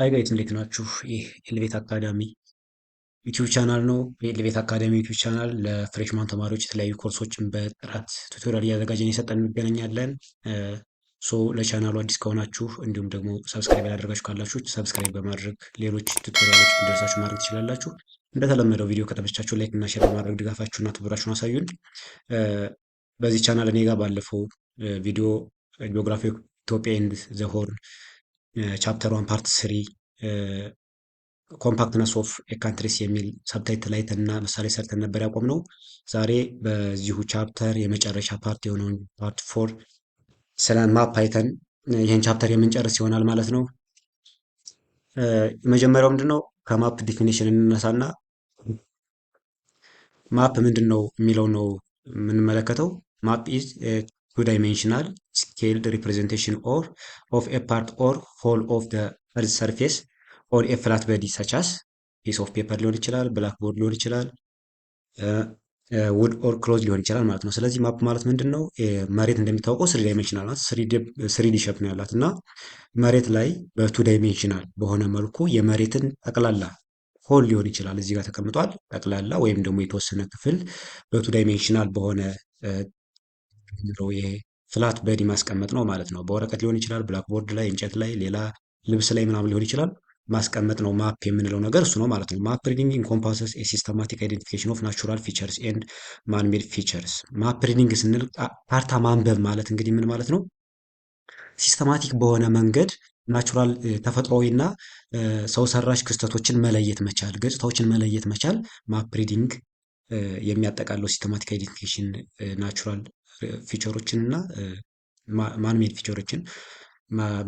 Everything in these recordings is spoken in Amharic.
ሃይ ጋይስ እንዴት ናችሁ? ይህ ኤልቤት አካዳሚ ዩቲዩብ ቻናል ነው። የኤልቤት አካዳሚ ዩቲዩብ ቻናል ለፍሬሽማን ተማሪዎች የተለያዩ ኮርሶችን በጥራት ቱቶሪያል እያዘጋጀን እየሰጠን እንገናኛለን። ለቻናሉ አዲስ ከሆናችሁ እንዲሁም ደግሞ ሰብስክራይብ ያላደረጋችሁ ካላችሁ ሰብስክራይብ በማድረግ ሌሎች ቱቶሪያሎች እንዲደርሳችሁ ማድረግ ትችላላችሁ። እንደተለመደው ቪዲዮ ከተመቻችሁ ላይክ እና ሼር በማድረግ ድጋፋችሁና ትብብራችሁን አሳዩን። በዚህ ቻናል እኔ ጋር ባለፈው ቪዲዮ ጂኦግራፊ ኢትዮጵያ ኤንድ ዘ ሆርን ቻፕተር ዋን ፓርት ስሪ ኮምፓክትነስ ኦፍ ካንትሪስ የሚል ሰብታይትል አይተን እና ምሳሌ ሰርተን ነበር ያቆምነው። ዛሬ በዚሁ ቻፕተር የመጨረሻ ፓርት የሆነውን ፓርት ፎር ስለ ማፕ አይተን ይህን ቻፕተር የምንጨርስ ይሆናል ማለት ነው። የመጀመሪያው ምንድን ነው? ከማፕ ዲፊኒሽን እንነሳና ማፕ ምንድን ነው የሚለው ነው የምንመለከተው። ማፕ ኢዝ ቱ ዳይሜንሽናል ስኬልድ ሪፕሬዘንቴሽን ኦፍ ኤ ፓርት ኦር ሆል ኦፍ ዘ እርዝ ሰርፌስ ኦን ኤ ፍላት በዲ ሰቻስ ፒስ ኦፍ ፔፐር ሊሆን ይችላል፣ ብላክቦርድ ሊሆን ይችላል፣ ውድ ኦር ክሎዝ ሊሆን ይችላል ማለት ነው። ስለዚህ ማፕ ማለት ምንድን ነው? መሬት እንደሚታወቀው ስሪ ዳይሜንሽናል ናት። ስሪዲ ሼፕ ነው ያላት እና መሬት ላይ በቱ ዳይሜንሽናል በሆነ መልኩ የመሬትን ጠቅላላ ሆል ሊሆን ይችላል እዚህ ጋር ተቀምጧል። ጠቅላላ ወይም ደግሞ የተወሰነ ክፍል በቱ ዳይሜንሽናል በሆነ ይሄ ፍላት በዲ ማስቀመጥ ነው ማለት ነው። በወረቀት ሊሆን ይችላል፣ ብላክቦርድ ላይ፣ እንጨት ላይ፣ ሌላ ልብስ ላይ ምናምን ሊሆን ይችላል። ማስቀመጥ ነው ማፕ የምንለው ነገር እሱ ነው ማለት ነው። ማፕ ሪዲንግ ኢንኮምፓሰስ ኤ ሲስተማቲክ አይደንቲፊኬሽን ኦፍ ናቹራል ፊቸርስ ኤንድ ማንሜድ ፊቸርስ። ማፕ ሪዲንግ ስንል ካርታ ማንበብ ማለት እንግዲህ ምን ማለት ነው? ሲስተማቲክ በሆነ መንገድ ናቹራል ተፈጥሯዊና ሰው ሰራሽ ክስተቶችን መለየት መቻል፣ ገጽታዎችን መለየት መቻል ማፕ ሪዲንግ የሚያጠቃለው ሲስተማቲክ አይደንቲፊኬሽን ናቹራል ፊቸሮችን እና ማንሜድ ፊቸሮችን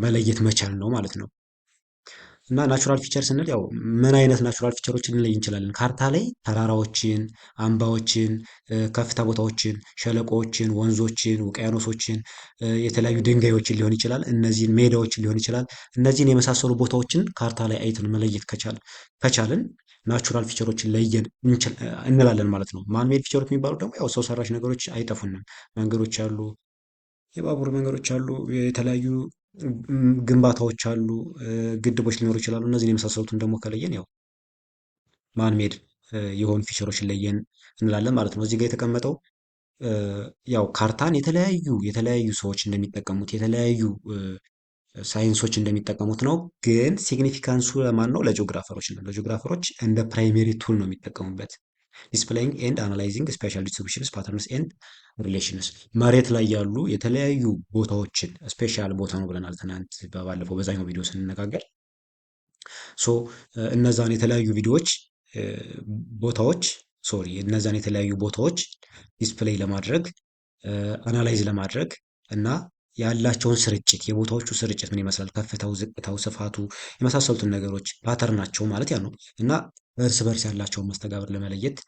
መለየት መቻል ነው ማለት ነው። እና ናቹራል ፊቸር ስንል ያው ምን አይነት ናቹራል ፊቸሮችን ልንለይ እንችላለን? ካርታ ላይ ተራራዎችን፣ አምባዎችን፣ ከፍታ ቦታዎችን፣ ሸለቆዎችን፣ ወንዞችን፣ ውቅያኖሶችን፣ የተለያዩ ድንጋዮችን ሊሆን ይችላል። እነዚህን ሜዳዎችን ሊሆን ይችላል። እነዚህን የመሳሰሉ ቦታዎችን ካርታ ላይ አይተን መለየት ከቻልን ናቹራል ፊቸሮችን ለየን እንላለን ማለት ነው። ማንሜድ ፊቸሮች የሚባሉ ደግሞ ያው ሰው ሰራሽ ነገሮች አይጠፉንም። መንገዶች አሉ፣ የባቡር መንገዶች አሉ፣ የተለያዩ ግንባታዎች አሉ፣ ግድቦች ሊኖሩ ይችላሉ። እነዚህን የመሳሰሉትን ደግሞ ከለየን ያው ማንሜድ የሆኑ ፊቸሮችን ለየን እንላለን ማለት ነው። እዚህ ጋር የተቀመጠው ያው ካርታን የተለያዩ ሰዎች እንደሚጠቀሙት የተለያዩ ሳይንሶች እንደሚጠቀሙት ነው። ግን ሲግኒፊካንሱ ለማን ነው? ለጂኦግራፈሮች ነው። ለጂኦግራፈሮች እንደ ፕራይሜሪ ቱል ነው የሚጠቀሙበት። ዲስፕሌይንግ ኤንድ አናላይዚንግ ስፔሻል ዲስትሪቢዩሽንስ ፓተርንስ ኤንድ ሪሌሽንስ። መሬት ላይ ያሉ የተለያዩ ቦታዎችን ስፔሻል ቦታ ነው ብለናል ትናንት ባለፈው በዛኛው ቪዲዮ ስንነጋገር። እነዛን የተለያዩ እነዛን የተለያዩ ቦታዎች ዲስፕሌይ ለማድረግ አናላይዝ ለማድረግ እና ያላቸውን ስርጭት የቦታዎቹ ስርጭት ምን ይመስላል፣ ከፍታው፣ ዝቅታው፣ ስፋቱ የመሳሰሉትን ነገሮች ፓተርናቸው ማለት ያ ነው እና እርስ በርስ ያላቸውን መስተጋብር ለመለየት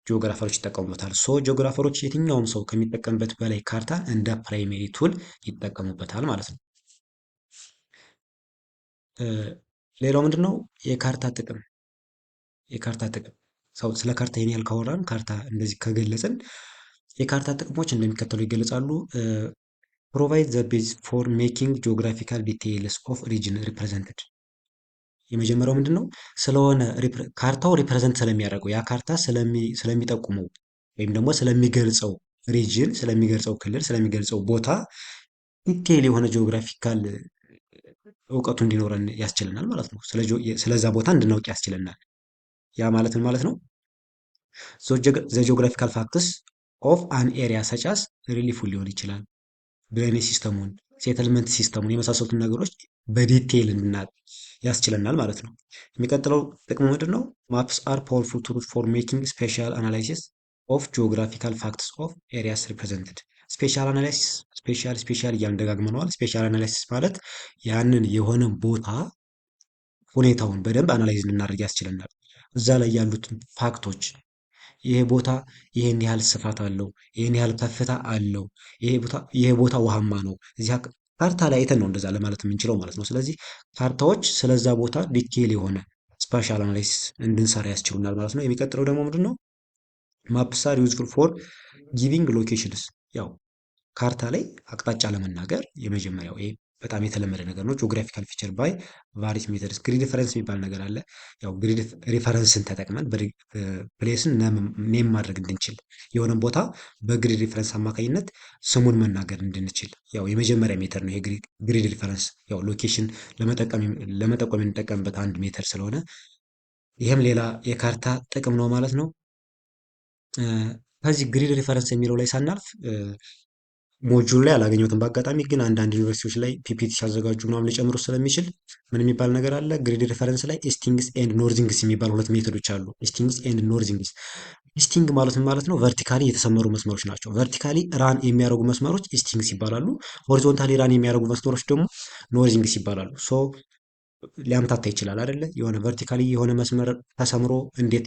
ጂኦግራፈሮች ይጠቀሙበታል። ጂኦግራፈሮች የትኛውም ሰው ከሚጠቀምበት በላይ ካርታ እንደ ፕራይሜሪ ቱል ይጠቀሙበታል ማለት ነው። ሌላው ምንድን ነው? የካርታ ጥቅም ሰው ስለ ካርታ ይሄን ያህል ካወራን ካርታ እንደዚህ ከገለጽን የካርታ ጥቅሞች እንደሚከተሉ ይገለጻሉ። ፕሮቫይድ ዘ ቤዝ ፎር ሜኪንግ ጂኦግራፊካል ዲቴይልስ ኦፍ ሪጅን ሪፕሬዘንትድ። የመጀመሪያው ምንድን ነው? ስለሆነ ካርታው ሪፕሬዘንት ስለሚያደርገው ያ ካርታ ስለሚጠቁመው ወይም ደግሞ ስለሚገልጸው ሪጅን፣ ስለሚገልጸው ክልል፣ ስለሚገልጸው ቦታ ዲቴይል የሆነ ጂኦግራፊካል እውቀቱ እንዲኖረን ያስችለናል ማለት ነው። ስለዛ ቦታ እንድናውቅ ያስችለናል። ያ ማለት ምን ማለት ነው? ዘ ጂኦግራፊካል ፋክትስ ኦፍ አን ኤሪያ ሰጫስ ሪሊፉን ሊሆን ይችላል፣ ድሬኔጅ ሲስተሙን፣ ሴትልመንት ሲስተሙን የመሳሰሉትን ነገሮች በዲቴይል እንድናውቅ ያስችለናል ማለት ነው። የሚቀጥለው ጥቅሙ ምንድን ነው? ማፕስ አር ፓወርፉል ቱል ፎር ሜኪንግ ስፔሻል አናላይሲስ ኦፍ ጂኦግራፊካል ፋክትስ ኦፍ ኤሪያስ ሪፕሬዘንትድ። ስፔሻል አናላይሲስ ስፔሻል እያልን ደጋግመነዋል። ስፔሻል አናላይሲስ ማለት ያንን የሆነ ቦታ ሁኔታውን በደንብ አናላይዝ እንድናደርግ ያስችለናል። እዛ ላይ ያሉትን ፋክቶች ይሄ ቦታ ይሄን ያህል ስፋት አለው፣ ይሄን ያህል ከፍታ አለው፣ ይሄ ቦታ ውሃማ ነው፣ እዚህ ካርታ ላይ አይተን ነው እንደዛ ለማለት የምንችለው ማለት ነው። ስለዚህ ካርታዎች ስለዛ ቦታ ዲቴይል የሆነ ስፓሻል አናላይሲስ እንድንሰራ ያስችሉናል ማለት ነው። የሚቀጥለው ደግሞ ምንድን ነው? ማፕስ አር ዩዝፉል ፎር ጊቪንግ ሎኬሽንስ። ያው ካርታ ላይ አቅጣጫ ለመናገር የመጀመሪያው ይሄ በጣም የተለመደ ነገር ነው። ጂኦግራፊካል ፊቸር ባይ ቫሪስ ሜተድስ ግሪድ ሪፈረንስ የሚባል ነገር አለ። ያው ግሪድ ሪፈረንስን ተጠቅመን ፕሌስን ኔም ማድረግ እንድንችል የሆነን ቦታ በግሪድ ሪፈረንስ አማካኝነት ስሙን መናገር እንድንችል ያው የመጀመሪያ ሜተድ ነው። ግሪድ ሪፈረንስ ያው ሎኬሽን ለመጠቆም የምንጠቀምበት አንድ ሜተድ ስለሆነ ይህም ሌላ የካርታ ጥቅም ነው ማለት ነው። ከዚህ ግሪድ ሪፈረንስ የሚለው ላይ ሳናልፍ ሞጁል ላይ አላገኘሁትም በአጋጣሚ ግን አንዳንድ ዩኒቨርሲቲዎች ላይ ፒፒቲ ሲያዘጋጁ ምናምን ሊጨምሩ ስለሚችል ምን የሚባል ነገር አለ? ግሪድ ሪፈረንስ ላይ ኢስቲንግስ ኤንድ ኖርዚንግስ የሚባሉ ሁለት ሜቶዶች አሉ። ኢስቲንግስ ኤንድ ኖርዚንግስ። ኢስቲንግ ማለት ምን ማለት ነው? ቨርቲካሊ የተሰመሩ መስመሮች ናቸው። ቨርቲካሊ ራን የሚያደርጉ መስመሮች ኢስቲንግስ ይባላሉ። ሆሪዞንታሊ ራን የሚያደርጉ መስመሮች ደግሞ ኖርዚንግስ ይባላሉ። ሶ ሊያምታታ ይችላል አይደለ? የሆነ ቨርቲካሊ የሆነ መስመር ተሰምሮ እንዴት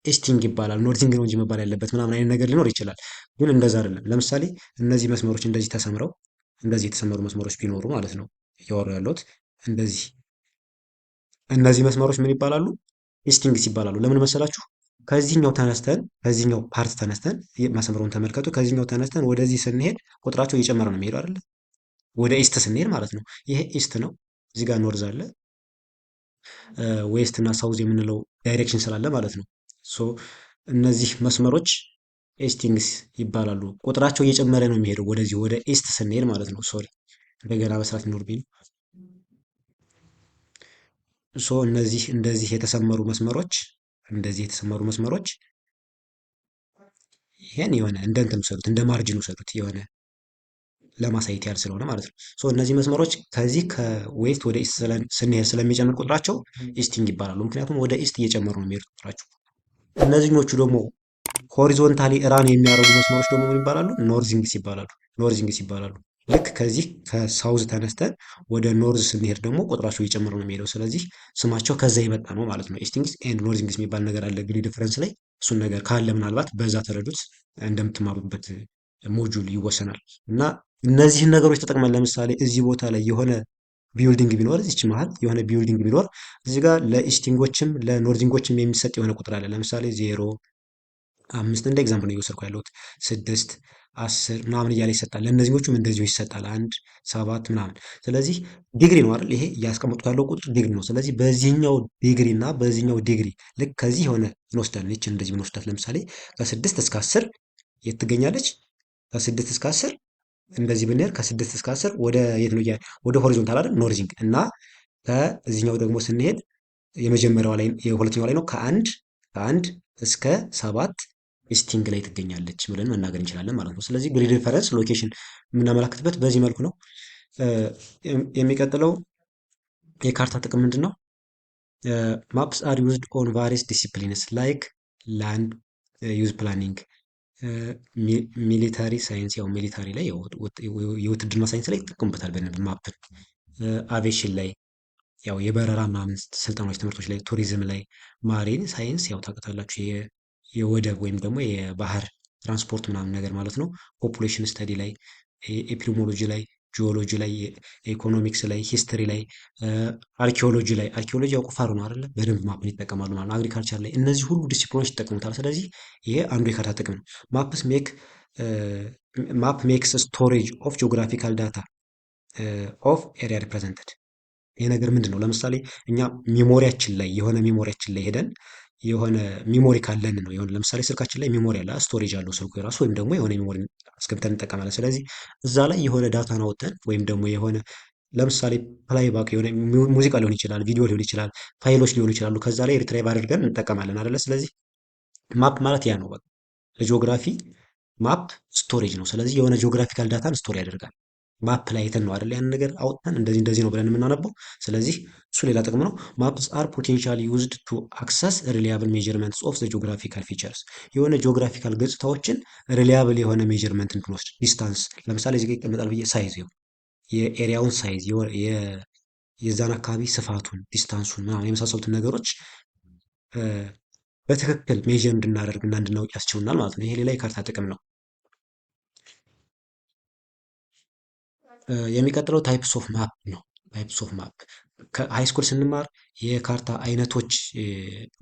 ኢስቲንግ ይባላል ኖርዚንግ ነው እንጂ መባል ያለበት ምናምን አይነት ነገር ሊኖር ይችላል። ግን እንደዛ አይደለም። ለምሳሌ እነዚህ መስመሮች እንደዚህ ተሰምረው እንደዚህ የተሰመሩ መስመሮች ቢኖሩ ማለት ነው እያወሩ ያለሁት እንደዚህ እነዚህ መስመሮች ምን ይባላሉ? ኢስቲንግስ ይባላሉ። ለምን መሰላችሁ? ከዚህኛው ፓርት ተነስተን መስመሩን ተመልከቱ። ከዚህኛው ተነስተን ወደዚህ ስንሄድ ቁጥራቸው እየጨመረ ነው የሚሄደው አይደለ? ወደ ኢስት ስንሄድ ማለት ነው። ይሄ ኢስት ነው። እዚህ ጋር ኖርዝ አለ። ዌስት እና ሳውዝ የምንለው ዳይሬክሽን ስላለ ማለት ነው። ሶ እነዚህ መስመሮች ኤስቲንግስ ይባላሉ። ቁጥራቸው እየጨመረ ነው የሚሄደው ወደዚህ ወደ ኢስት ስንሄድ ማለት ነው። ሶሪ እንደገና መስራት ይኖርብኝ። ሶ እነዚህ እንደዚህ የተሰመሩ መስመሮች እንደዚህ የተሰመሩ መስመሮች ይሄን የሆነ እንደ እንትን ውሰዱት፣ እንደ ማርጅን ውሰዱት የሆነ ለማሳየት ያህል ስለሆነ ማለት ነው። ሶ እነዚህ መስመሮች ከዚህ ከዌስት ወደ ኢስት ስንሄድ ስለሚጨምር ቁጥራቸው ኢስቲንግ ይባላሉ። ምክንያቱም ወደ ኢስት እየጨመሩ ነው የሚሄዱት ቁጥራቸው። እነዚህኞቹ ደግሞ ሆሪዞንታሊ ራን የሚያደርጉ መስመሮች ደግሞ ምን ይባላሉ? ኖርዚንግስ ይባላሉ። ኖርዚንግስ ይባላሉ። ልክ ከዚህ ከሳውዝ ተነስተን ወደ ኖርዝ ስንሄድ ደግሞ ቁጥራቸው እየጨመረ ነው የሚሄደው። ስለዚህ ስማቸው ከዛ የመጣ ነው ማለት ነው። ኢስቲንግስ ኤንድ ኖርዚንግስ የሚባል ነገር አለ ግሪድ ዲፈረንስ ላይ። እሱን ነገር ካለ ምናልባት በዛ ተረዱት እንደምትማሩበት ሞጁል ይወሰናል። እና እነዚህን ነገሮች ተጠቅመን ለምሳሌ እዚህ ቦታ ላይ የሆነ ቢልዲንግ ቢኖር እዚች መሀል የሆነ ቢልዲንግ ቢኖር እዚህ ጋር ለኢስቲንጎችም ለኖርዚንጎችም የሚሰጥ የሆነ ቁጥር አለ። ለምሳሌ 0 5 እንደ ኤግዛምፕል ነው እየወሰድኩ ያለሁት 6 10 ምናምን እያለ ይሰጣል። ለእነዚህኞቹም እንደዚሁ ይሰጣል 1 7 ምናምን። ስለዚህ ዲግሪ ነው አይደል? ይሄ እያስቀመጡት ያለው ቁጥር ዲግሪ ነው። ስለዚህ በዚህኛው ዲግሪ እና በዚህኛው ዲግሪ ልክ ከዚህ የሆነ እንወስዳለን። ይችን እንደዚህ ብንወስዳት ለምሳሌ ከ6 እስከ 10 የት ትገኛለች? ከ6 እስከ 10 እንደዚህ ብንሄድ ከ6 እስከ 10 ወደ የት ነው? ወደ ሆሪዞንታል አይደል? ኖርዚንግ እና ከዚህኛው ደግሞ ስንሄድ የመጀመሪያው ላይ የሁለተኛው ላይ ነው ከአንድ እስከ 7 ኢስቲንግ ላይ ትገኛለች ብለን መናገር እንችላለን ማለት ነው። ስለዚህ ግሪድ ሪፈረንስ ሎኬሽን የምናመላክትበት በዚህ መልኩ ነው። የሚቀጥለው የካርታ ጥቅም ምንድን ነው? ማፕስ አር ዩዝድ ኦን ቫሪየስ ዲሲፕሊንስ ላይክ ላንድ ዩዝ ፕላኒንግ፣ ሚሊታሪ ሳይንስ ያው ሚሊታሪ ላይ የውትድርና ሳይንስ ላይ ይጠቀሙበታል በደንብ ማፕን። አቬሽን ላይ ያው የበረራ ምናምን ስልጠናዎች ትምህርቶች ላይ፣ ቱሪዝም ላይ፣ ማሪን ሳይንስ ያው ታውቃላችሁ የወደብ ወይም ደግሞ የባህር ትራንስፖርት ምናምን ነገር ማለት ነው። ፖፑሌሽን ስተዲ ላይ፣ ኤፒዲሞሎጂ ላይ፣ ጂኦሎጂ ላይ፣ ኢኮኖሚክስ ላይ፣ ሂስትሪ ላይ፣ አርኪኦሎጂ ያው ቁፋሮ ነው አይደለ? በደንብ ማፕን ይጠቀማሉ ማለት ነው። አግሪካልቸር ላይ እነዚህ ሁሉ ዲሲፕሊኖች ይጠቀሙታል። ስለዚህ ይሄ አንዱ የካርታ ጥቅም ነው። ማፕ ሜክስ ስቶሬጅ ኦፍ ጂኦግራፊካል ዳታ ኦፍ ኤሪያ ሪፕሬዘንትድ። ይሄ ነገር ምንድን ነው? ለምሳሌ እኛ ሜሞሪያችን ላይ የሆነ ሜሞሪያችን ላይ ሄደን የሆነ ሚሞሪ ካለን ነው። የሆነ ለምሳሌ ስልካችን ላይ ሚሞሪ አለ፣ ስቶሬጅ አለው ስልኩ የራሱ ወይም ደግሞ የሆነ ሚሞሪ አስገብተን እንጠቀማለን። ስለዚህ እዛ ላይ የሆነ ዳታን አውጥተን ወይም ደግሞ የሆነ ለምሳሌ ፕላይባክ የሆነ ሙዚቃ ሊሆን ይችላል፣ ቪዲዮ ሊሆን ይችላል፣ ፋይሎች ሊሆኑ ይችላሉ። ከዛ ላይ ሪትራይቭ አድርገን እንጠቀማለን አይደለ? ስለዚህ ማፕ ማለት ያ ነው። በቃ ለጂኦግራፊ ማፕ ስቶሬጅ ነው። ስለዚህ የሆነ ጂኦግራፊካል ዳታን ስቶር ያደርጋል። ማፕ ላይ አይተን ነው አይደል ያን ነገር አውጥተን እንደዚህ እንደዚህ ነው ብለን የምናነበው። ስለዚህ እሱ ሌላ ጥቅም ነው። ማፕስ አር ፖቴንሻሊ ዩዝድ ቱ አክሰስ ሪሊያብል ሜጀርመንትስ ኦፍ ዘ ጂኦግራፊካል ፊቸርስ። የሆነ ጂኦግራፊካል ገጽታዎችን ሪሊያብል የሆነ ሜጀርመንት እንድንወስድ ዲስታንስ፣ ለምሳሌ እዚህ ጋር ይቀመጣል ብዬ ሳይዝ የኤሪያውን ሳይዝ የዛን አካባቢ ስፋቱን ዲስታንሱን ምናምን የመሳሰሉትን ነገሮች በትክክል ሜዥር እንድናደርግ እና እንድናውቅ ያስችሉናል ማለት ነው። ይሄ ሌላ የካርታ ጥቅም ነው። የሚቀጥለው ታይፕስ ኦፍ ማፕ ነው። ታይፕስ ኦፍ ማፕ ከሃይ ስኩል ስንማር የካርታ አይነቶች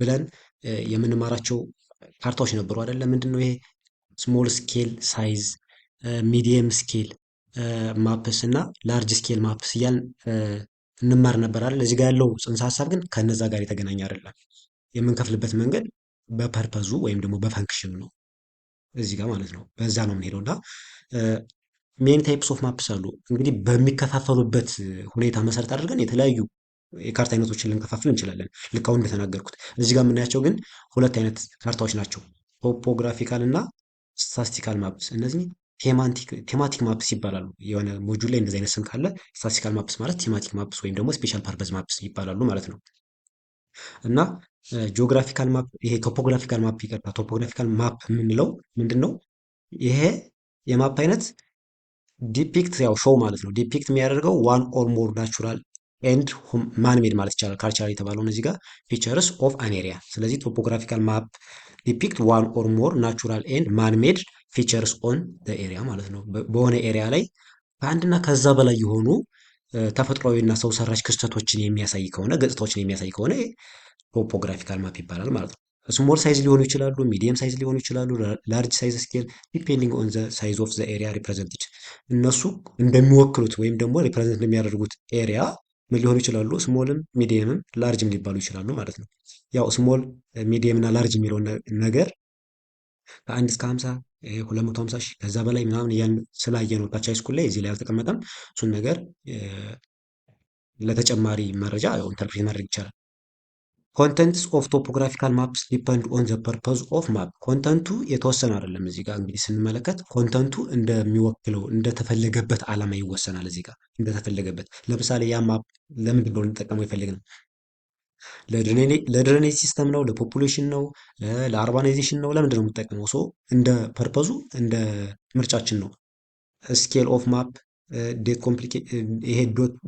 ብለን የምንማራቸው ካርታዎች ነበሩ አይደለ? ምንድን ነው ይሄ? ስሞል ስኬል ሳይዝ፣ ሚዲየም ስኬል፣ ማፕስ እና ላርጅ ስኬል ማፕስ እያልን እንማር ነበር አይደል? እዚህ ጋር ያለው ጽንሰ ሀሳብ ግን ከነዛ ጋር የተገናኘ አይደለም። የምንከፍልበት መንገድ በፐርፐዙ ወይም ደግሞ በፈንክሽኑ ነው እዚህ ጋር ማለት ነው። በዛ ነው የምንሄደው እና ሜኒ ታይፕስ ኦፍ ማፕስ አሉ። እንግዲህ በሚከፋፈሉበት ሁኔታ መሰረት አድርገን የተለያዩ የካርታ አይነቶችን ልንከፋፍል እንችላለን። ልክ አሁን እንደተናገርኩት እዚህ ጋር የምናያቸው ግን ሁለት አይነት ካርታዎች ናቸው። ቶፖግራፊካል እና ስታስቲካል ማፕስ። እነዚህ ቴማቲክ ማፕስ ይባላሉ። የሆነ ሞጁል ላይ እንደዚህ አይነት ስም ካለ ስታስቲካል ማፕስ ማለት ቴማቲክ ማፕስ ወይም ደግሞ ስፔሻል ፐርፐዝ ማፕስ ይባላሉ ማለት ነው። እና ጂኦግራፊካል ማፕ ይሄ ቶፖግራፊካል ማፕ ይቀርታ ቶፖግራፊካል ማፕ የምንለው ምንድን ነው? ይሄ የማፕ አይነት ዲፒክት ያው ሾው ማለት ነው። ዲፒክት የሚያደርገው ዋን ኦር ሞር ናቹራል ኤንድ ማንሜድ ማለት ይቻላል። ካልቸራል የተባለውን እዚህ ጋር ፊቸርስ ኦፍ አን ኤሪያ። ስለዚህ ቶፖግራፊካል ማፕ ዲፒክት ዋን ኦር ሞር ናቹራል ኤንድ ማንሜድ ፊቸርስ ኦን ኤሪያ ማለት ነው። በሆነ ኤሪያ ላይ ከአንድና ከዛ በላይ የሆኑ ተፈጥሯዊና ሰው ሰራሽ ክስተቶችን የሚያሳይ ከሆነ ገጽታዎችን የሚያሳይ ከሆነ ቶፖግራፊካል ማፕ ይባላል ማለት ነው። ስሞል ሳይዝ ሊሆኑ ይችላሉ፣ ሚዲየም ሳይዝ ሊሆኑ ይችላሉ፣ ላርጅ ሳይዝ ስኬል ዲፔንዲንግ ኦን ዘ ሳይዝ ኦፍ ዘ ኤሪያ ሪፕሬዘንትድ። እነሱ እንደሚወክሉት ወይም ደግሞ ሪፕሬዘንት እንደሚያደርጉት ኤሪያ ምን ሊሆኑ ይችላሉ? ስሞልም ሚዲየምም ላርጅም ሊባሉ ይችላሉ ማለት ነው። ያው ስሞል ሚዲየም እና ላርጅ የሚለውን ነገር ከአንድ እስከ 50 250 ሺህ ከዛ በላይ ምናምን እያን ስላየ ነው ታች ሃይስኩል ላይ እዚህ ላይ አልተቀመጠም። እሱን ነገር ለተጨማሪ መረጃ ያው ኢንተርፕሬት ማድረግ ይቻላል። ኮንተንትስ ኦፍ ቶፖግራፊካል ማፕስ ዲፐንድ ኦን ዘ ፐርፐዝ ኦፍ ማፕ። ኮንተንቱ የተወሰነ አይደለም። እዚህ ጋር እንግዲህ ስንመለከት ኮንተንቱ እንደሚወክለው እንደተፈለገበት ዓላማ ይወሰናል። እዚህ ጋር እንደተፈለገበት ለምሳሌ ያ ማፕ ለምንድን ነው ልንጠቀመው የፈለግነው? ለድሬኔጅ ሲስተም ነው፣ ለፖፑሌሽን ነው፣ ለአርባናይዜሽን ነው፣ ለምንድን ነው የምንጠቀመው? ሶ እንደ ፐርፐዙ እንደ ምርጫችን ነው። ስኬል ኦፍ ማፕ ይሄ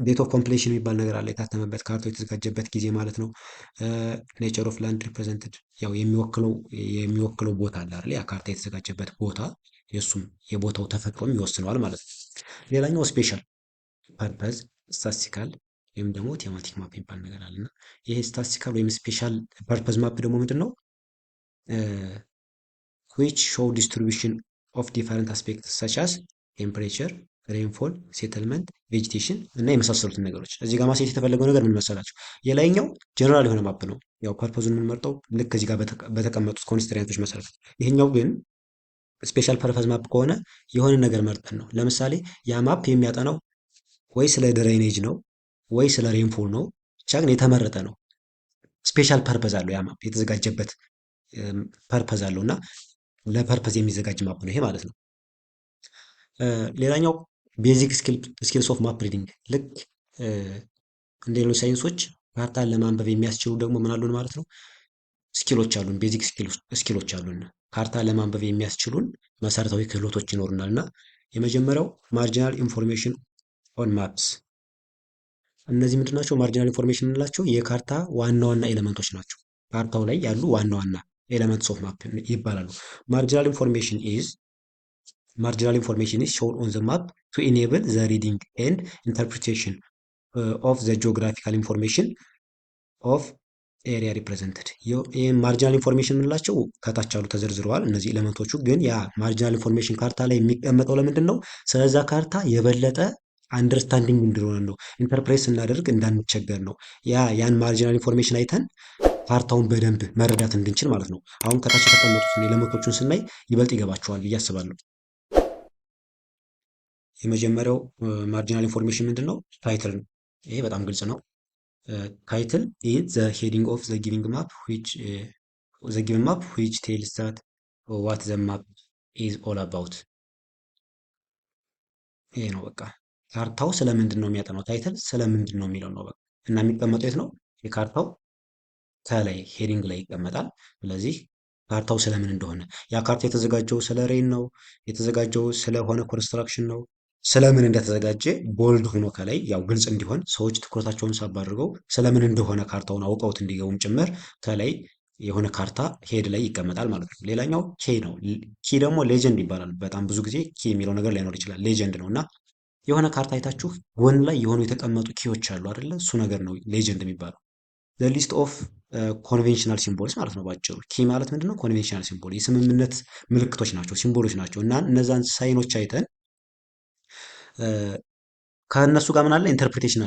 ዴት ኦፍ ኮምፕሌሽን የሚባል ነገር አለ። የታተመበት ካርታው የተዘጋጀበት ጊዜ ማለት ነው። ኔቸር ኦፍ ላንድ ሪፕሬዘንትድ ያው የሚወክለው ቦታ አለ አይደል? ያ ካርታ የተዘጋጀበት ቦታ የእሱም የቦታው ተፈጥሮም ይወስነዋል ማለት ነው። ሌላኛው ስፔሻል ፐርፐዝ ስታስቲካል ወይም ደግሞ ቴማቲክ ማፕ የሚባል ነገር አለ እና ይሄ ስታስቲካል ወይም ስፔሻል ፐርፐዝ ማፕ ደግሞ ምንድን ነው? which show distribution of different aspects such as ቴምፕሬቸር፣ ሬንፎል፣ ሴትልመንት፣ ቬጂቴሽን እና የመሳሰሉትን ነገሮች። እዚህ ጋር ማሳየት የተፈለገው ነገር ምን መሰላቸው? የላይኛው ጀነራል የሆነ ማፕ ነው። ያው ፐርፐዙን የምንመርጠው ልክ እዚህ ጋር በተቀመጡት ኮንስትሪያንቶች መሰረት። ይሄኛው ግን ስፔሻል ፐርፐዝ ማፕ ከሆነ የሆነ ነገር መርጠን ነው። ለምሳሌ ያ ማፕ የሚያጠናው ወይ ስለ ድሬኔጅ ነው ወይ ስለ ሬንፎል ነው። ብቻ ግን የተመረጠ ነው። ስፔሻል ፐርፐዝ አለው ያ ማፕ የተዘጋጀበት ፐርፐዝ አለው እና ለፐርፐዝ የሚዘጋጅ ማፕ ነው ይሄ ማለት ነው። ሌላኛው ቤዚክ ስኪልስ ኦፍ ማፕ ሪዲንግ። ልክ እንደ ሌሎች ሳይንሶች ካርታን ለማንበብ የሚያስችሉ ደግሞ ምን አሉን ማለት ነው? ስኪሎች አሉን፣ ቤዚክ ስኪሎች አሉን። ካርታን ለማንበብ የሚያስችሉን መሰረታዊ ክህሎቶች ይኖሩናል እና የመጀመሪያው ማርጂናል ኢንፎርሜሽን ኦን ማፕስ። እነዚህ ምንድን ናቸው? ማርጂናል ኢንፎርሜሽን የምንላቸው የካርታ ዋና ዋና ኤሌመንቶች ናቸው። ካርታው ላይ ያሉ ዋና ዋና ኤሌመንትስ ኦፍ ማፕ ይባላሉ። ማርጂናል ኢንፎርሜሽን ኢዝ shown on the map to enable the reading and interpretation of the geographical information of area represented። ይህም ማርጂናል ኢንፎርሜሽን የምንላቸው ከታች አሉ ተዘርዝረዋል። እነዚህ ኤሌመንቶቹ ግን ያ ማርጂናል ኢንፎርሜሽን ካርታ ላይ የሚቀመጠው ለምንድን ነው? ስለዛ ካርታ የበለጠ አንደርስታንዲንግ እንዲሆን ነው። ኢንተርፕሬት ስናደርግ እንዳንቸገር ነው። ያን ማርጂናል ኢንፎርሜሽን አይተን ካርታውን በደንብ መረዳት እንድንችል ማለት ነው። አሁን ከታች የተቀመጡትን ኤሌመንቶቹን ስናይ ይበልጥ ይገባቸዋል ብዬ አስባለሁ። የመጀመሪያው ማርጂናል ኢንፎርሜሽን ምንድን ነው? ታይትል ነው። ይሄ በጣም ግልጽ ነው። ታይትል ኢዝ ዘ ሄዲንግ ኦፍ ዘ ጊቪንግ ማፕ ዊች ቴልስ ዛት ዋት ዘ ማፕ ኢዝ ኦል አባውት። ይሄ ነው በቃ ካርታው ስለምንድን ነው የሚያጠናው። ታይትል ስለምንድን ነው የሚለው ነው በቃ። እና የሚቀመጠው የት ነው? የካርታው ከላይ ሄዲንግ ላይ ይቀመጣል። ስለዚህ ካርታው ስለምን እንደሆነ ያ ካርታ የተዘጋጀው ስለ ሬን ነው የተዘጋጀው ስለሆነ ኮንስትራክሽን ነው ስለምን እንደተዘጋጀ ቦልድ ሆኖ ከላይ ያው ግልጽ እንዲሆን ሰዎች ትኩረታቸውን ሳብ አድርገው ስለምን እንደሆነ ካርታውን አውቀውት እንዲገቡም ጭምር ከላይ የሆነ ካርታ ሄድ ላይ ይቀመጣል ማለት ነው። ሌላኛው ኬ ነው። ኪ ደግሞ ሌጀንድ ይባላል። በጣም ብዙ ጊዜ ኪ የሚለው ነገር ላይኖር ይችላል። ሌጀንድ ነው እና የሆነ ካርታ አይታችሁ ጎን ላይ የሆኑ የተቀመጡ ኪዎች አሉ አይደለ? እሱ ነገር ነው ሌጀንድ የሚባለው። ሊስት ኦፍ ኮንቬንሽናል ሲምቦልስ ማለት ነው ባጭሩ። ኪ ማለት ምንድነው? ኮንቬንሽናል ሲምቦል የስምምነት ምልክቶች ናቸው፣ ሲምቦሎች ናቸው እና እነዛን ሳይኖች አይተን ከእነሱ ጋር ምን አለ? ኢንተርፕሪቴሽን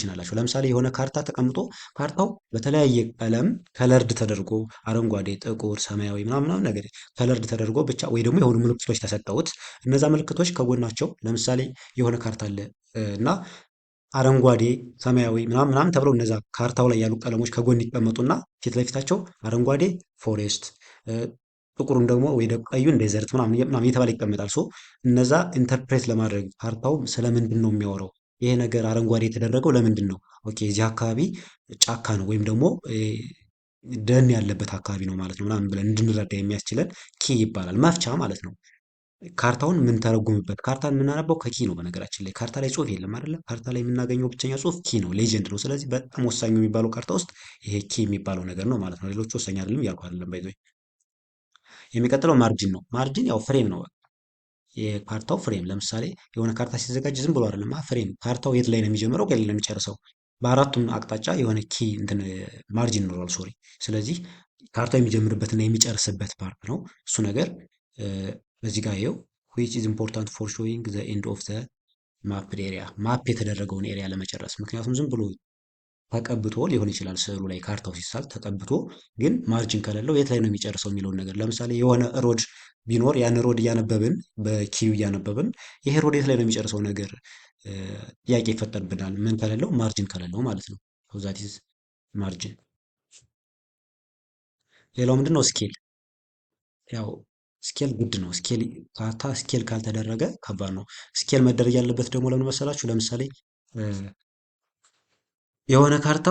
አላቸው። ለምሳሌ የሆነ ካርታ ተቀምጦ ካርታው በተለያየ ቀለም ከለርድ ተደርጎ አረንጓዴ፣ ጥቁር፣ ሰማያዊ ምናምን ምናምን ነገር ከለርድ ተደርጎ ብቻ ወይ ደግሞ የሆኑ ምልክቶች ተሰጠውት እነዛ ምልክቶች ከጎናቸው ለምሳሌ የሆነ ካርታ አለ እና አረንጓዴ፣ ሰማያዊ ምናምን ምናምን ተብለው እነዛ ካርታው ላይ ያሉ ቀለሞች ከጎን ይቀመጡና ፊት ለፊታቸው አረንጓዴ ፎሬስት፣ ጥቁሩን ደግሞ ወይ ደግሞ ቀዩን ዴዘርት ምናምን ምናምን እየተባለ ይቀመጣል። ሶ እነዛ ኢንተርፕሬት ለማድረግ ካርታው ስለምንድን ነው የሚያወራው? ይሄ ነገር አረንጓዴ የተደረገው ለምንድን ነው? ኦኬ እዚህ አካባቢ ጫካ ነው ወይም ደግሞ ደን ያለበት አካባቢ ነው ማለት ነው ምናምን ብለን እንድንረዳ የሚያስችለን ኪ ይባላል። መፍቻ ማለት ነው። ካርታውን የምንተረጉምበት ካርታን የምናነባው ከኪ ነው። በነገራችን ላይ ካርታ ላይ ጽሁፍ የለም አይደለም። ካርታ ላይ የምናገኘው ብቸኛ ጽሁፍ ኪ ነው፣ ሌጀንድ ነው። ስለዚህ በጣም ወሳኙ የሚባለው ካርታ ውስጥ ይሄ ኪ የሚባለው ነገር ነው ማለት ነው። ሌሎቹ ወሳኝ አይደለም እያልኩ አይደለም። ባይዘ የሚቀጥለው ማርጂን ነው። ማርጂን ያው ፍሬም ነው። የካርታው ፍሬም ለምሳሌ የሆነ ካርታ ሲዘጋጅ ዝም ብሎ አይደለም ፍሬም። ካርታው የት ላይ ነው የሚጀምረው፣ ከየት ላይ ነው የሚጨርሰው? በአራቱም አቅጣጫ የሆነ ኪ እንትን ማርጂን ይኖራል። ሶሪ። ስለዚህ ካርታው የሚጀምርበትና የሚጨርስበት ፓርት ነው እሱ ነገር በዚህ ጋር ይኸው which is important for showing the end of the mapped area ማፕ የተደረገውን ኤሪያ ለመጨረስ። ምክንያቱም ዝም ብሎ ተቀብቶ ሊሆን ይችላል ስዕሉ ላይ ካርታው ሲሳል ተቀብቶ፣ ግን ማርጂን ከሌለው የት ላይ ነው የሚጨርሰው የሚለውን ነገር ለምሳሌ የሆነ ሮድ ቢኖር ያን ሮድ እያነበብን በኪዩ እያነበብን ይሄ ሮድ የት ላይ ነው የሚጨርሰው ነገር ጥያቄ ይፈጠርብናል። ምን ከሌለው? ማርጂን ከሌለው ማለት ነው። ዛት ኢዝ ማርጂን። ሌላው ምንድን ነው? ስኬል። ያው ስኬል ግድ ነው። ስኬል ካርታ ስኬል ካልተደረገ ከባድ ነው። ስኬል መደረግ ያለበት ደግሞ ለምን መሰላችሁ? ለምሳሌ የሆነ ካርታ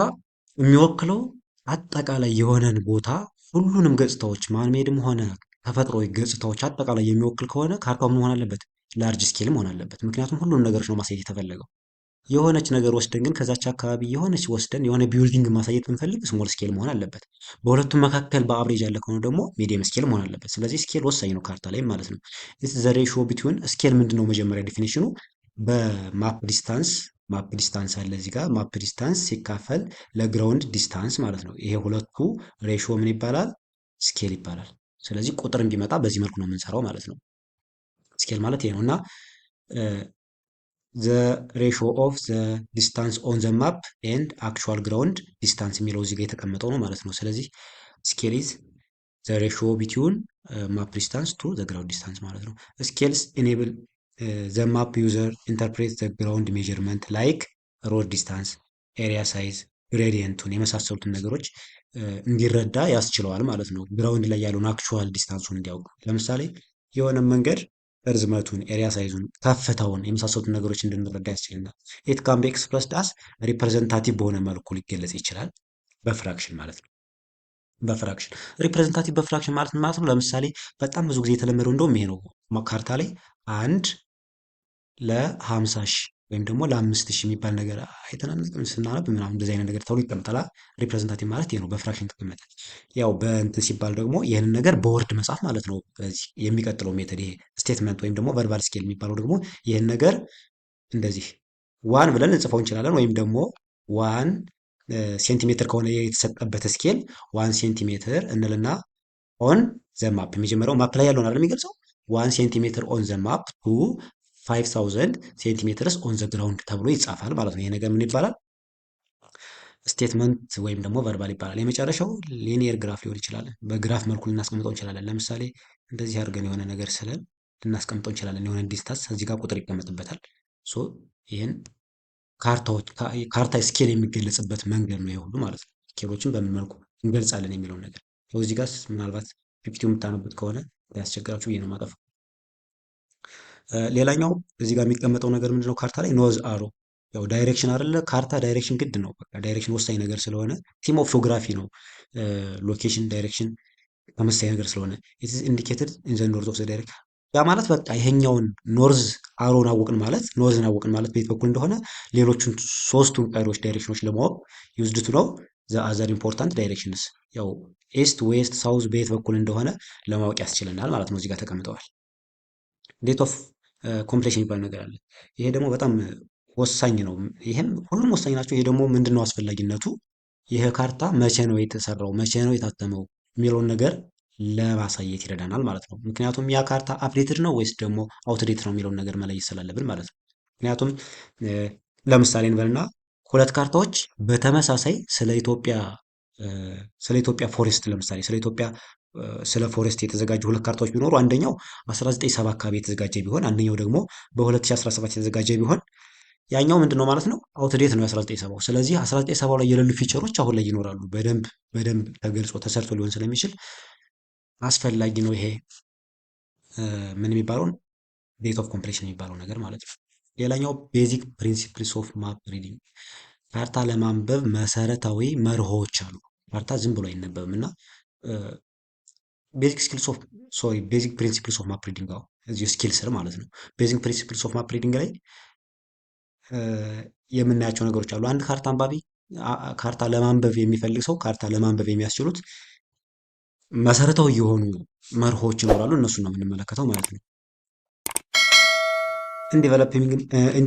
የሚወክለው አጠቃላይ የሆነን ቦታ ሁሉንም ገጽታዎች ማንሜድም ሆነ ተፈጥሯዊ ገጽታዎች አጠቃላይ የሚወክል ከሆነ ካርታው ምን መሆን አለበት? ላርጅ ስኬል መሆን አለበት። ምክንያቱም ሁሉንም ነገሮች ነው ማሳየት የተፈለገው። የሆነች ነገር ወስደን ግን ከዛች አካባቢ የሆነች ወስደን የሆነ ቢልዲንግ ማሳየት ብንፈልግ ስሞል ስኬል መሆን አለበት። በሁለቱም መካከል በአብሬጅ ያለ ከሆነ ደግሞ ሚዲየም ስኬል መሆን አለበት። ስለዚህ ስኬል ወሳኝ ነው ካርታ ላይ ማለት ነው። ኢትስ ዘ ሬሾ ቢትዊን ስኬል ምንድን ነው? መጀመሪያ ዲፊኒሽኑ በማፕ ዲስታንስ ማፕ ዲስታንስ አለ እዚህ ጋር ማፕ ዲስታንስ ሲካፈል ለግራውንድ ዲስታንስ ማለት ነው። ይሄ ሁለቱ ሬሾ ምን ይባላል? ስኬል ይባላል። ስለዚህ ቁጥር ቢመጣ በዚህ መልኩ ነው የምንሰራው ማለት ነው። ስኬል ማለት ይሄ ነው እና ዘ ሬሾ ኦፍ ዘ ዲስታንስ ኦን ዘ ማፕ ኤንድ አክቹዋል ግራውንድ ዲስታንስ የሚለው እዚህ ጋር የተቀመጠው ነው ማለት ነው። ስለዚህ ስኬል ኢዝ ዘ ሬሾ ቢትዊን ማፕ ዲስታንስ ቱ ዘ ግራውንድ ዲስታንስ ማለት ነው። ስኬልስ ኢኔብል ዘ ማፕ ዩዘር ኢንተርፕሬት ዘ ግራውንድ ሜዥርመንት ላይክ ሮድ ዲስታንስ፣ ኤሪያ ሳይዝ፣ ግሬዲየንቱን የመሳሰሉትን ነገሮች እንዲረዳ ያስችለዋል ማለት ነው። ግራውንድ ላይ ያለውን አክቹዋል ዲስታንሱን እንዲያውቁ ለምሳሌ የሆነ መንገድ እርዝመቱን፣ ኤሪያ ሳይዙን፣ ከፍታውን የመሳሰሉትን ነገሮች እንድንረዳ ያስችልናል። ኢት ካን ቢ ኤክስፕረስድ አስ ሪፕሬዘንታቲቭ በሆነ መልኩ ሊገለጽ ይችላል። በፍራክሽን ማለት ነው። በፍራክሽን ሪፕሬዘንታቲቭ በፍራክሽን ማለት ማለት ነው። ለምሳሌ በጣም ብዙ ጊዜ የተለመደው እንደውም ይሄ ነው። ካርታ ላይ አንድ ለ50 ሺህ ወይም ደግሞ ለ5000 የሚባል ነገር አይተናል ስናነብ ምናምን እንደዚህ አይነት ነገር ተብሎ ይቀመጣል። ሪፕሬዘንታቲቭ ማለት ይሄ ነው፣ በፍራክሽን ተቀመጠ። ያው በእንትን ሲባል ደግሞ ይህንን ነገር በወርድ መጻፍ ማለት ነው። በዚህ የሚቀጥለው ሜተድ ይሄ ስቴትመንት ወይም ደግሞ ቨርባል ስኬል የሚባለው ደግሞ ይህን ነገር እንደዚህ ዋን ብለን እንጽፈው እንችላለን። ወይም ደግሞ ዋን ሴንቲሜትር ከሆነ የተሰጠበት ስኬል 1 ሴንቲሜትር እንልና ኦን ዘ ማፕ የመጀመሪያው ማፕ ላይ ያለውን አይደል የሚገልጸው 1 ሴንቲሜትር ኦን ዘ ማፕ ቱ 5000 ሴንቲሜትርስ ኦን ዘ ግራውንድ ተብሎ ይጻፋል ማለት ነው። ይሄ ነገር ምን ይባላል? ስቴትመንት ወይም ደግሞ ቨርባል ይባላል። የመጨረሻው ሊኒየር ግራፍ ሊሆን ይችላል። በግራፍ መልኩ ልናስቀምጠው እንችላለን። ለምሳሌ እንደዚህ አድርገን የሆነ ነገር ስለን ልናስቀምጠው እንችላለን። የሆነ ዲስታንስ እዚህ ጋር ቁጥር ይቀመጥበታል። ሶ ይህን ካርታ ስኬል የሚገለጽበት መንገድ ነው ይሄ ሁሉ ማለት ነው። ስኬሎችን በምን መልኩ እንገልጻለን የሚለውን ነገር እዚህ ጋር ምናልባት ፒፒቲው የምታነቡት ከሆነ ያስቸግራችሁ ብዬ ነው የማጠፋው። ሌላኛው እዚህ ጋር የሚቀመጠው ነገር ምንድነው? ካርታ ላይ ኖዝ አሮ ያው ዳይሬክሽን አይደለ? ካርታ ዳይሬክሽን ግድ ነው። በቃ ዳይሬክሽን ወሳኝ ነገር ስለሆነ ቲም ኦፍ ጂኦግራፊ ነው። ሎኬሽን ዳይሬክሽን ተመሳሳይ ነገር ስለሆነ ኢት ኢዝ ኢንዲኬትድ ኢን ዘ ኖርዝ ኦፍ ዘ ዳይሬክሽን። ያ ማለት በቃ ይሄኛውን ኖርዝ አሮን አወቅን ማለት ኖርዝን አወቅን ማለት በየት በኩል እንደሆነ ሌሎቹን ሶስቱን ቀሪዎች ዳይሬክሽኖች ለማወቅ ዩዝድ ቱ ነው ዘ አዘር ኢምፖርታንት ዳይሬክሽንስ ያው ኢስት ዌስት ሳውዝ በየት በኩል እንደሆነ ለማወቅ ያስችለናል ማለት ነው። እዚህ ጋር ተቀምጠዋል። ዴት ኦፍ ኮምፕሌሽን የሚባል ነገር አለ። ይሄ ደግሞ በጣም ወሳኝ ነው። ይሄም ሁሉም ወሳኝ ናቸው። ይሄ ደግሞ ምንድነው አስፈላጊነቱ? ይሄ ካርታ መቼ ነው የተሰራው፣ መቼ ነው የታተመው የሚለውን ነገር ለማሳየት ይረዳናል ማለት ነው። ምክንያቱም ያ ካርታ አፕዴትድ ነው ወይስ ደግሞ አውትዴት ነው የሚለውን ነገር መለየት ስላለብን ማለት ነው። ምክንያቱም ለምሳሌ እንበልና ሁለት ካርታዎች በተመሳሳይ እ፣ ስለ ኢትዮጵያ ፎሬስት ለምሳሌ ስለ ፎሬስት የተዘጋጁ ሁለት ካርታዎች ቢኖሩ አንደኛው 1970 አካባቢ የተዘጋጀ ቢሆን አንደኛው ደግሞ በ2017 የተዘጋጀ ቢሆን ያኛው ምንድን ነው ማለት ነው? አውትዴት ነው የ1970። ስለዚህ 1970 ላይ የሌሉ ፊቸሮች አሁን ላይ ይኖራሉ። በደንብ ተገልጾ ተሰርቶ ሊሆን ስለሚችል አስፈላጊ ነው ይሄ ምን የሚባለውን ዴት ኦፍ ኮምፕሌሽን የሚባለው ነገር ማለት ነው። ሌላኛው ቤዚክ ፕሪንሲፕልስ ኦፍ ማፕ ሪዲንግ፣ ካርታ ለማንበብ መሰረታዊ መርሆዎች አሉ። ካርታ ዝም ብሎ አይነበብም እና ቤዚክ ስኪልስ ኦፍ ሶሪ ቤዚክ ፕሪንሲፕልስ ኦፍ ማፕ ሪዲንግ እዚሁ ስኪል ስር ማለት ነው። ቤዚክ ፕሪንሲፕልስ ኦፍ ማፕ ሪዲንግ ላይ እ፣ የምናያቸው ነገሮች አሉ። አንድ ካርታ አንባቢ ካርታ ለማንበብ የሚፈልግ ሰው ካርታ ለማንበብ የሚያስችሉት መሰረታዊ የሆኑ መርሆች ይኖራሉ። እነሱን ነው የምንመለከተው ማለት ነው። ኢን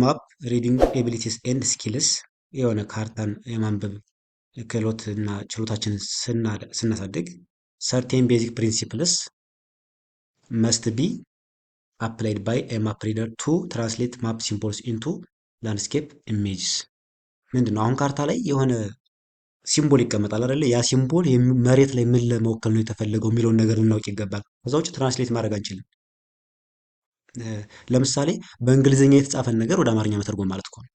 ማፕ ሪዲንግ ኤቢሊቲስ ኤንድ ስኪልስ የሆነ ካርታን የማንበብ ክህሎት እና ችሎታችንን ስናሳድግ ሰርቴን ቤዚክ ፕሪንሲፕልስ መስት ቢ አፕላይድ ባይ ኤ ማፕ ሪደር ቱ ትራንስሌት ማፕ ሲምቦልስ ኢንቱ ላንድስኬፕ ኢሜጅስ። ምንድን ነው አሁን ካርታ ላይ የሆነ ሲምቦል ይቀመጣል አይደለ? ያ ሲምቦል መሬት ላይ ምን ለመወከል ነው የተፈለገው የሚለውን ነገር ልናውቅ ይገባል። ከዛ ውጭ ትራንስሌት ማድረግ አንችልም። ለምሳሌ በእንግሊዝኛ የተጻፈን ነገር ወደ አማርኛ መተርጎም ማለት እኮ ነው።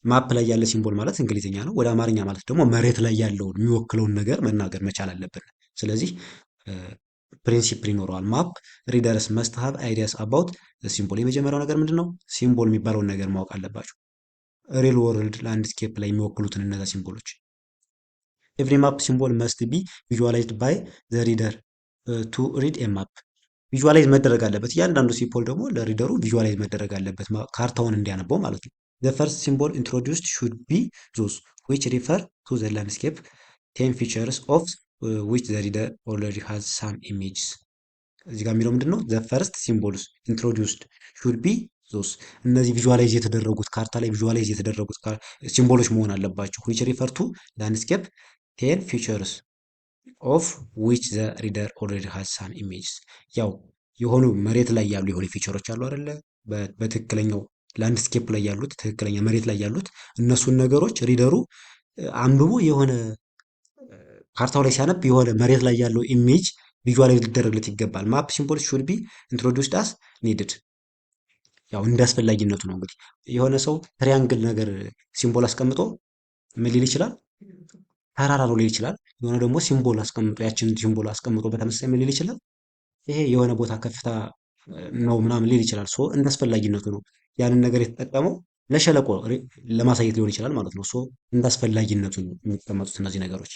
ማፕ ላይ ያለ ሲምቦል ማለት እንግሊዝኛ ነው። ወደ አማርኛ ማለት ደግሞ መሬት ላይ ያለውን የሚወክለውን ነገር መናገር መቻል አለብን። ስለዚህ ፕሪንሲፕል ይኖረዋል። ማፕ ሪደርስ መስት ሃቭ አይዲያስ አባውት ሲምቦል። የመጀመሪያው ነገር ምንድን ነው? ሲምቦል የሚባለውን ነገር ማወቅ አለባቸው። ሪል ወርልድ ላንድስኬፕ ላይ የሚወክሉትን እነዛ ሲምቦሎች። ኤቭሪ ማፕ ሲምቦል መስት ቢ ቪዥዋላይዝድ ባይ ዘ ሪደር ቱ ሪድ ኤ ማፕ። ቪዥዋላይዝ መደረግ አለበት። እያንዳንዱ ሲምቦል ደግሞ ለሪደሩ ቪዥዋላይዝ መደረግ አለበት፣ ካርታውን እንዲያነበው ማለት ነው። ዘ ፈርስት ሲምቦል ኢንትሮዲውስድ ሹድ ቢ ዞስ ዊች ሪፈር ቱ ዘ ላንድስኬፕ ቴን ፊቸርስ ኦፍ ዊች ዘ ሪደር ኦልሬዲ ሃዝ ሳም ኢሜጅስ። እዚህ ጋር የሚለው ምንድን ነው? ዘ ፈርስት ሲምቦልስ ኢንትሮዲውስድ ሹድ ቢ ዞስ፣ እነዚህ ቪዥዋላይዝ የተደረጉት ካርታ ላይ ቪዥዋላይዝ የተደረጉት ሲምቦሎች መሆን አለባቸው። ዊች ሪፈር ቱ ላንድስኬፕ ቴን ፊቸርስ ኦፍ ዊች ዘ ሪደር ኦልሬዲ ሃዝ ሳም ኢሜጅስ። ያው የሆኑ መሬት ላይ ያሉ የሆኑ ፊቸሮች አሉ አይደለ? በትክክለኛው ላንድስኬፕ ላይ ያሉት ትክክለኛ መሬት ላይ ያሉት እነሱን ነገሮች ሪደሩ አንብቦ የሆነ ካርታው ላይ ሲያነብ የሆነ መሬት ላይ ያለው ኢሜጅ ቪዥዋላይዝ ሊደረግለት ይገባል። ማፕ ሲምቦል ሹድ ቢ ኢንትሮዲውስድ አስ ኒድድ። ያው እንደ አስፈላጊነቱ ነው። እንግዲህ የሆነ ሰው ትሪያንግል ነገር ሲምቦል አስቀምጦ ምን ሊል ይችላል? ተራራ ነው ሊል ይችላል። የሆነ ደግሞ ሲምቦል አስቀምጦ ያችን ሲምቦል አስቀምጦ በተመሳሳይ ምን ሊል ይችላል? ይሄ የሆነ ቦታ ከፍታ ነው ምናምን ሊል ይችላል። ሶ እንደ አስፈላጊነቱ ነው ያንን ነገር የተጠቀመው ለሸለቆ ለማሳየት ሊሆን ይችላል ማለት ነው። ሶ እንደ አስፈላጊነቱ ነው የሚቀመጡት እነዚህ ነገሮች።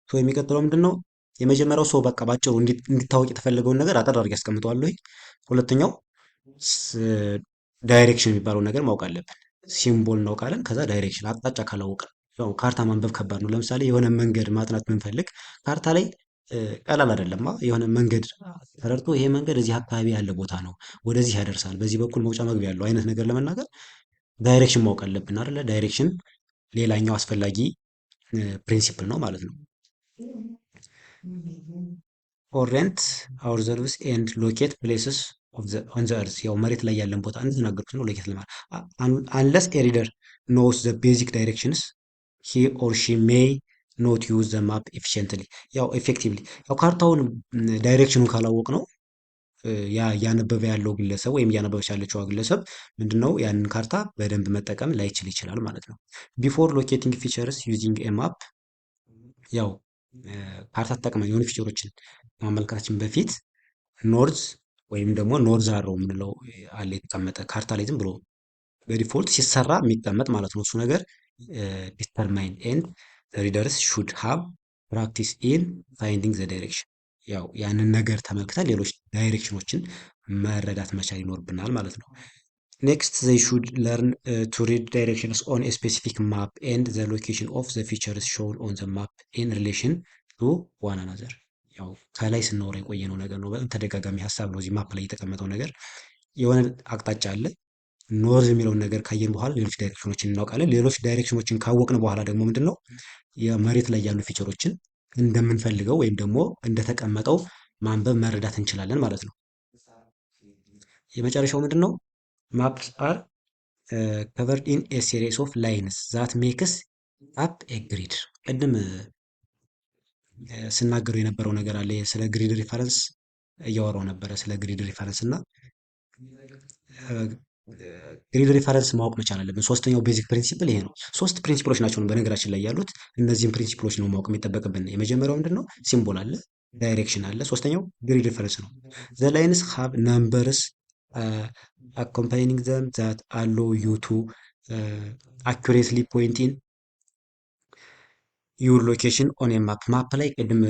ሶ የሚቀጥለው ምንድን ነው? የመጀመሪያው ሰው በቃ ባጭሩ እንዲታወቅ የተፈለገውን ነገር አጠር አድርጌ አስቀምጠዋለሁ። ሁለተኛው ዳይሬክሽን የሚባለውን ነገር ማወቅ አለብን። ሲምቦል እናውቃለን። ከዛ ዳይሬክሽን አቅጣጫ ካላወቅን ያው ካርታ ማንበብ ከባድ ነው። ለምሳሌ የሆነ መንገድ ማጥናት ብንፈልግ ካርታ ላይ ቀላል አይደለም። የሆነ መንገድ ተረድቶ ይሄ መንገድ እዚህ አካባቢ ያለ ቦታ ነው፣ ወደዚህ ያደርሳል፣ በዚህ በኩል መውጫ መግቢያ ያለው አይነት ነገር ለመናገር ዳይሬክሽን ማወቅ አለብን አይደለ? ዳይሬክሽን ሌላኛው አስፈላጊ ፕሪንሲፕል ነው ማለት ነው። ኦሬንት አውርዘርቭስ ኤንድ ሎኬት ፕሌስስ ኦን ዘ እርዝ፣ ያው መሬት ላይ ያለን ቦታ እንደተናገርኩት ነው። ሎኬት ለማለት አንለስ ኤ ሪደር ኖውስ ዘ ቤዚክ ዳይሬክሽንስ ሂ ኦር ሺ ሜይ ኖት ዩዝ ዘ ማፕ ኤፊሽንትሊ፣ ያው ኤፌክቲቭሊ። ያው ካርታውን ዳይሬክሽኑን ካላወቅ ነው ያ እያነበበ ያለው ግለሰብ ወይም እያነበበች ያለችዋ ግለሰብ ምንድነው ያንን ካርታ በደንብ መጠቀም ላይችል ይችላል ማለት ነው። ቢፎር ሎኬቲንግ ፊቸርስ ዩዚንግ ኤ ማፕ፣ ያው ካርታ ተጠቅመን የሆኑ ፊቸሮችን ማመልከታችን በፊት ኖርዝ ወይም ደግሞ ኖርዝ አሮው የምንለው አለ የተቀመጠ ካርታ ላይ ዝም ብሎ በዲፎልት ሲሰራ የሚቀመጥ ማለት ነው። እሱ ነገር ዲተርማይን ኤንድ ሪደርስ ሹድ ሃቭ ፕራክቲስ ኢን ፋይንዲንግ ዘ ዳይሬክሽን፣ ያው ያንን ነገር ተመልክተን ሌሎች ዳይሬክሽኖችን መረዳት መቻል ይኖርብናል ማለት ነው። ኔክስት ዘይ ሹድ ለርን ቱ ሪድ ዳይሬክሽንስ ኦን ኤ ስፔሲፊክ ማፕ ኤንድ ዘ ሎኬሽን ኦፍ ዘ ፊቸርስ ሾውን ኦን ዘ ማፕ ኢን ሪሌሽን ቱ ዋን አናዘር። ያው ከላይ ስናወራ የቆየነው ነገር ነው። በጣም ተደጋጋሚ ሀሳብ ነው እዚህ ማፕ ላይ የተቀመጠው ነገር። የሆነ አቅጣጫ አለ። ኖርዝ የሚለውን ነገር ካየን በኋላ ሌሎች ዳይሬክሽኖችን እናውቃለን። ሌሎች ዳይሬክሽኖችን ካወቅን በኋላ ደግሞ ምንድን ነው የመሬት ላይ ያሉ ፊቸሮችን እንደምንፈልገው ወይም ደግሞ እንደተቀመጠው ማንበብ መረዳት እንችላለን ማለት ነው። የመጨረሻው ምንድን ነው? ማፕስ አር ከቨርድ ኢን ኤ ሲሪስ ኦፍ ላይንስ ዛት ሜክስ አፕ ኤ ግሪድ። ቅድም ስናገረው የነበረው ነገር አለ። ስለ ግሪድ ሪፈረንስ እያወራው ነበረ፣ ስለ ግሪድ ሪፈረንስ እና ግሪድ ሪፈረንስ ማወቅ መቻል አለብን። ሶስተኛው ቤዚክ ፕሪንሲፕል ይሄ ነው። ሶስት ፕሪንሲፕሎች ናቸው በነገራችን ላይ ያሉት። እነዚህም ፕሪንሲፕሎች ነው ማወቅ የሚጠበቅብን። የመጀመሪያው ምንድን ነው? ሲምቦል አለ፣ ዳይሬክሽን አለ። ሶስተኛው ግሪድ ሪፈረንስ ነው። ዘ ላይንስ ሃቭ ነምበርስ አኮምፓኒንግ ዘም ዛት አሎ ዩ ቱ አኩሬትሊ ፖይንቲንግ ዩር ሎኬሽን ኦን ማፕ። ማፕ ላይ ቅድም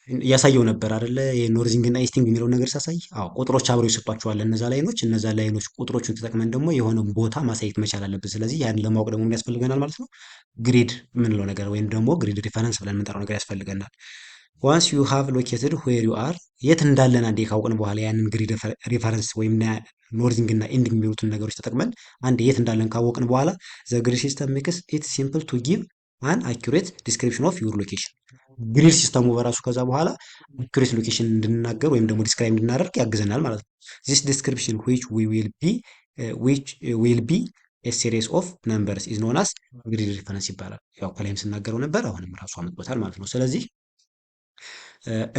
እያሳየው ነበር አደለ? የኖርዚንግ እና ኢስቲንግ የሚለውን ነገር ሳሳይ፣ አዎ ቁጥሮች አብረው ይሰጧቸዋል እነዛ ላይኖች ቁጥሮቹን ተጠቅመን ደግሞ የሆነ ቦታ ማሳየት መቻል አለብን። ስለዚህ ያን ለማወቅ ደግሞ ምን ያስፈልገናል ማለት ነው? ግሪድ የምንለው ነገር ወይም ደግሞ ግሪድ ሪፈረንስ ብለን የምንጠራው ነገር ያስፈልገናል። ዋንስ ዩ ሃቭ ሎኬትድ ዌር ዩ አር፣ የት እንዳለን አንዴ ካወቅን በኋላ ያንን ግሪድ ሪፈረንስ ወይም ኖርዚንግ እና ኢንዲንግ የሚሉትን ነገሮች ተጠቅመን አንዴ የት እንዳለን ካወቅን በኋላ ዘ ግሪድ ሲስተም ሜክስ ኢት ሲምፕል ቱ ጊቭ አን አኩሬት ዲስክሪፕሽን ኦፍ ዩር ሎኬሽን። ግሪድ ሲስተሙ በራሱ ከዛ በኋላ አኩሬት ሎኬሽን እንድንናገር ወይም ደግሞ ዲስክራይብ እንድናደርግ ያግዘናል ማለት ነው። ዚስ ዲስክሪፕሽን ዊች ዊል ቢ ኤ ሲሪስ ኦፍ ነምበርስ ኢዝ ኖን አስ ግሪድ ሪፈረንስ ይባላል። ያው ከላይም ስናገረው ነበር፣ አሁንም ራሱ አመጥቶታል ማለት ነው። ስለዚህ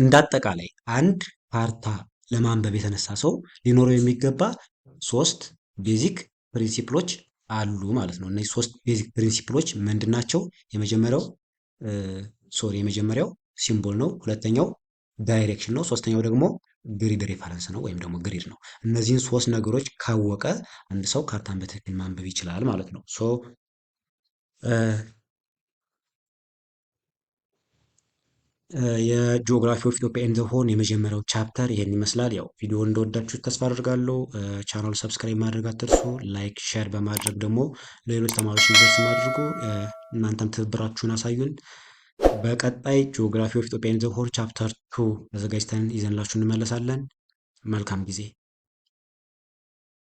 እንዳጠቃላይ አንድ ካርታ ለማንበብ የተነሳ ሰው ሊኖረው የሚገባ ሶስት ቤዚክ ፕሪንሲፕሎች አሉ ማለት ነው። እነዚህ ሶስት ቤዚክ ፕሪንሲፕሎች ምንድን ናቸው? የመጀመሪያው ሲምቦል ነው። ሁለተኛው ዳይሬክሽን ነው። ሶስተኛው ደግሞ ግሪድ ሬፈረንስ ነው ወይም ደግሞ ግሪድ ነው። እነዚህን ሶስት ነገሮች ካወቀ አንድ ሰው ካርታን በትክክል ማንበብ ይችላል ማለት ነው። የጂኦግራፊ ኦፍ ኢትዮጵያ ኤንድ ዘ ሆርን የመጀመሪያው ቻፕተር ይሄን ይመስላል። ያው ቪዲዮ እንደወዳችሁት ተስፋ አድርጋለሁ። ቻናሉ ሰብስክራይብ ማድረግ አትርሱ። ላይክ፣ ሼር በማድረግ ደግሞ ለሌሎች ተማሪዎች እንዲደርስ አድርጉ። እናንተም ትብብራችሁን አሳዩን። በቀጣይ ጂኦግራፊ ኦፍ ኢትዮጵያ ኤንድ ዘ ሆርን ቻፕተር 2 አዘጋጅተን ይዘንላችሁ እንመለሳለን። መልካም ጊዜ